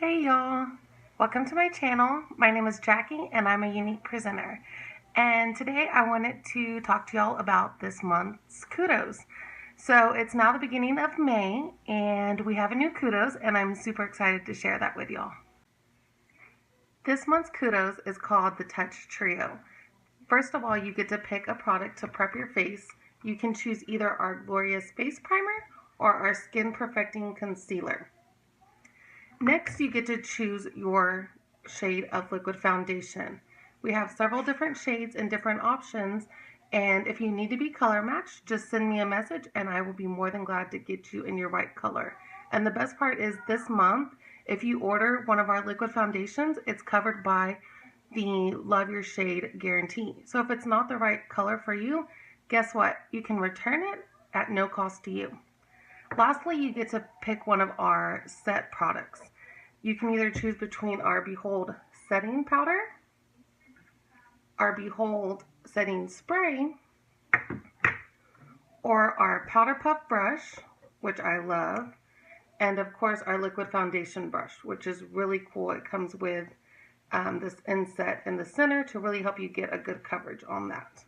Hey y'all, welcome to my channel. My name is Jackie and I'm a unique presenter. And today I wanted to talk to y'all about this month's Kudos. So it's now the beginning of May and we have a new Kudos and I'm super excited to share that with y'all. This month's Kudos is called the Touch Trio. First of all, you get to pick a product to prep your face. You can choose either our Glorious Face Primer or our Skin Perfecting Concealer. Next, you get to choose your shade of liquid foundation. We have several different shades and different options, and if you need to be color matched, just send me a message and I will be more than glad to get you in your right color. And the best part is this month, if you order one of our liquid foundations, it's covered by the Love Your Shade guarantee. So if it's not the right color for you, guess what? You can return it at no cost to you. Lastly, you get to pick one of our set products. You can either choose between our Behold Setting Powder, our Behold Setting Spray, or our Powder Puff Brush, which I love, and of course our Liquid Foundation Brush, which is really cool. It comes with this inset in the center to really help you get a good coverage on that.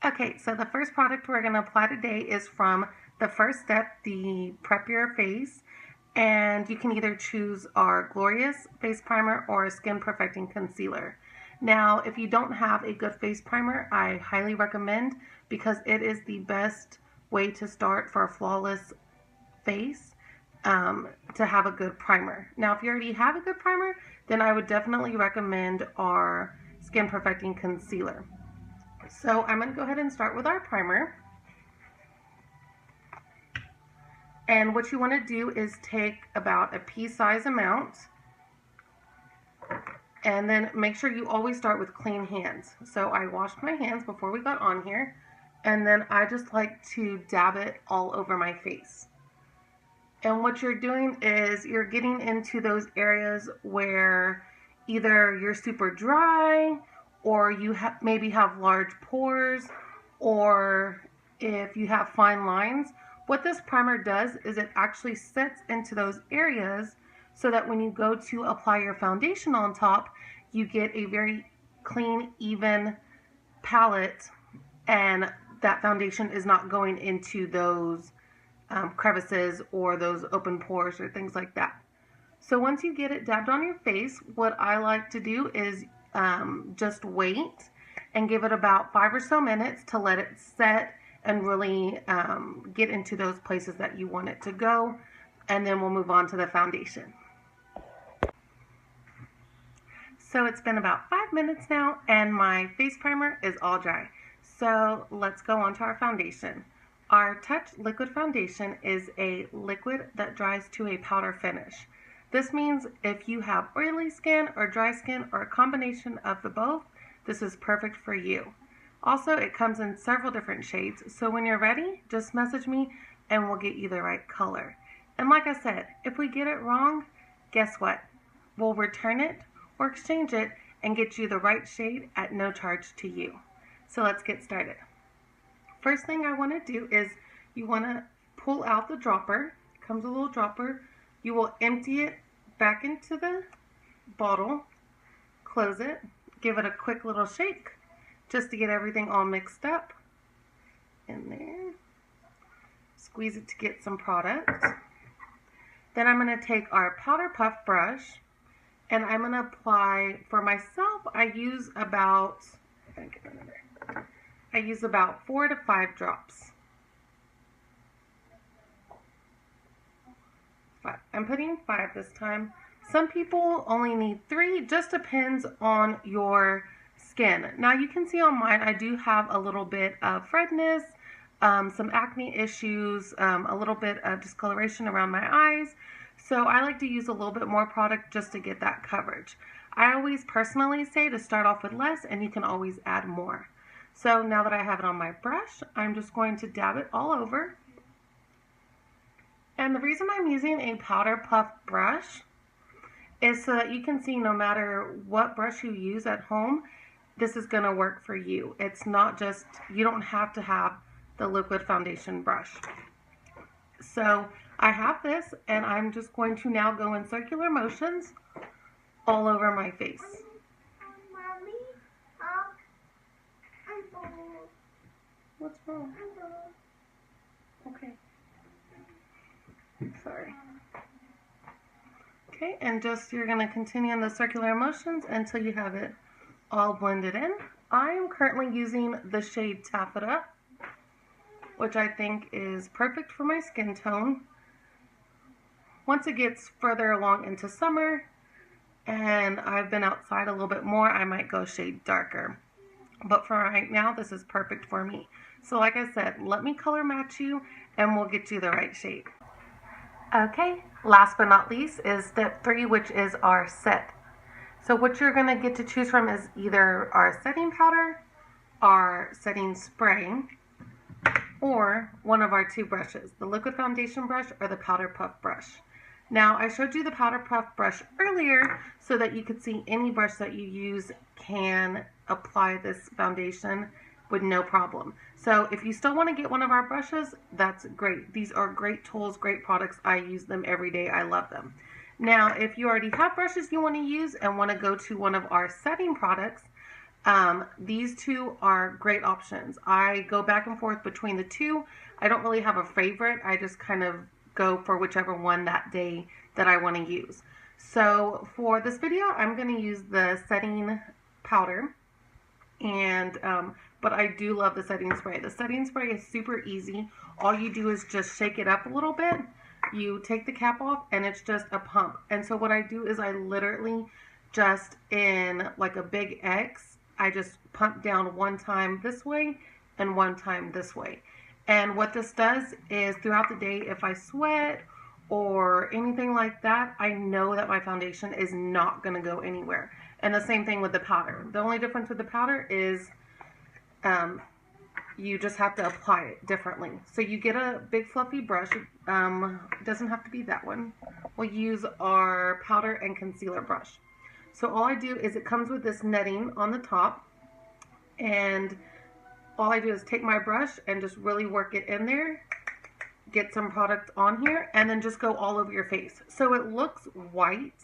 Okay, so the first product we're going to apply today is from the first step, the Prep Your Face. And you can either choose our Glorious Face Primer or Skin Perfecting Concealer. Now, if you don't have a good face primer, I highly recommend, because it is the best way to start for a flawless face, to have a good primer. Now, if you already have a good primer, then I would definitely recommend our Skin Perfecting Concealer. So I'm going to go ahead and start with our primer. And what you want to do is take about a pea-size amount, and then make sure you always start with clean hands. So I washed my hands before we got on here, and then I just like to dab it all over my face. And what you're doing is you're getting into those areas where either you're super dry, or you maybe have large pores, or if you have fine lines. What this primer does is it actually sets into those areas so that when you go to apply your foundation on top, you get a very clean, even palette, and that foundation is not going into those crevices or those open pores or things like that. So once you get it dabbed on your face, what I like to do is just wait and give it about 5 or so minutes to let it set and really get into those places that you want it to go, and then we'll move on to the foundation. So it's been about 5 minutes now and my face primer is all dry. So let's go on to our foundation. Our Touch Liquid Foundation is a liquid that dries to a powder finish. This means if you have oily skin or dry skin or a combination of the both, this is perfect for you. Also, it comes in several different shades, so when you're ready, just message me and we'll get you the right color. And like I said, if we get it wrong, guess what? We'll return it or exchange it and get you the right shade at no charge to you. So let's get started. First thing I want to do is you want to pull out the dropper. It comes with a little dropper. You will empty it back into the bottle, close it, give it a quick little shake just to get everything all mixed up in there. Squeeze it to get some product. Then I'm going to take our powder puff brush and I'm going to apply, for myself, I use about 4 to 5 drops. I'm putting 5 this time. Some people only need 3, just depends on your skin. Now you can see on mine, I do have a little bit of redness, some acne issues, a little bit of discoloration around my eyes. So I like to use a little bit more product just to get that coverage. I always personally say to start off with less and you can always add more. So now that I have it on my brush, I'm just going to dab it all over. And the reason I'm using a powder puff brush is so that you can see no matter what brush you use at home, this is going to work for you. It's not just, you don't have to have the liquid foundation brush. So I have this, and I'm just going to now go in circular motions all over my face. What's wrong? Okay. Sorry. Okay, and just you're going to continue in the circular motions until you have it all blended in. I am currently using the shade Taffeta, which I think is perfect for my skin tone. Once it gets further along into summer and I've been outside a little bit more, I might go shade darker. But for right now, this is perfect for me. So like I said, let me color match you and we'll get you the right shade. Okay, last but not least is step 3, which is our set. So what you're gonna get to choose from is either our setting powder, our setting spray, or one of our 2 brushes, the liquid foundation brush or the powder puff brush. Now I showed you the powder puff brush earlier so that you could see any brush that you use can apply this foundation with no problem. So if you still want to get one of our brushes, that's great. These are great tools, great products. I use them every day. I love them. Now, if you already have brushes you want to use and want to go to one of our setting products, these 2 are great options. I go back and forth between the 2. I don't really have a favorite. I just kind of go for whichever one that day that I want to use. So for this video, I'm going to use the setting powder, and but I do love the setting spray. The setting spray is super easy. All you do is just shake it up a little bit. You take the cap off and it's just a pump. And so what I do is I literally just in like a big X, I just pump down one time this way and one time this way. And what this does is throughout the day, if I sweat or anything like that, I know that my foundation is not going to go anywhere. And the same thing with the powder. The only difference with the powder is you just have to apply it differently. So you get a big fluffy brush. It doesn't have to be that one. We'll use our powder and concealer brush. So all I do is it comes with this netting on the top, and all I do is take my brush and just really work it in there, get some product on here, and then just go all over your face. So it looks white,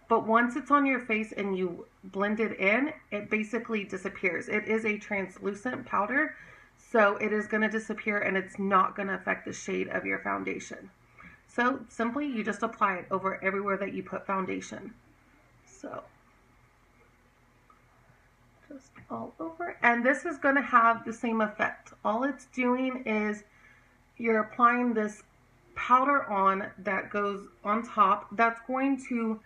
but once it's on your face and you blend it in, it basically disappears. It is a translucent powder, so it is going to disappear and it's not going to affect the shade of your foundation. So simply you just apply it over everywhere that you put foundation. So just all over, and this is going to have the same effect. All it's doing is you're applying this powder on that goes on top. That's going to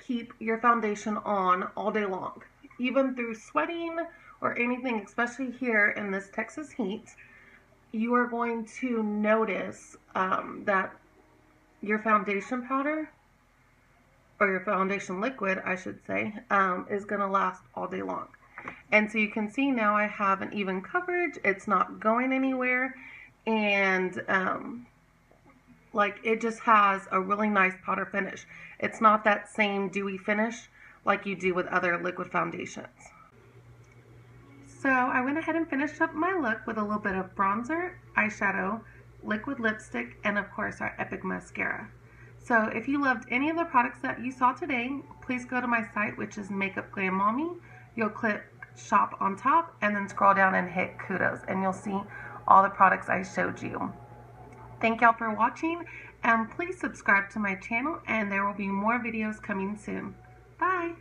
keep your foundation on all day long, even through sweating or anything, especially here in this Texas heat. You are going to notice that your foundation powder, or your foundation liquid I should say, is going to last all day long. And so you can see now I have an even coverage. It's not going anywhere, and like it just has a really nice powder finish. It's not that same dewy finish like you do with other liquid foundations. So I went ahead and finished up my look with a little bit of bronzer, eyeshadow, liquid lipstick, and of course our epic mascara. So if you loved any of the products that you saw today, please go to my site, which is Makeup Glam Mommy. You'll click shop on top and then scroll down and hit Kudos, and you'll see all the products I showed you. Thank y'all for watching, and please subscribe to my channel, and there will be more videos coming soon. Bye!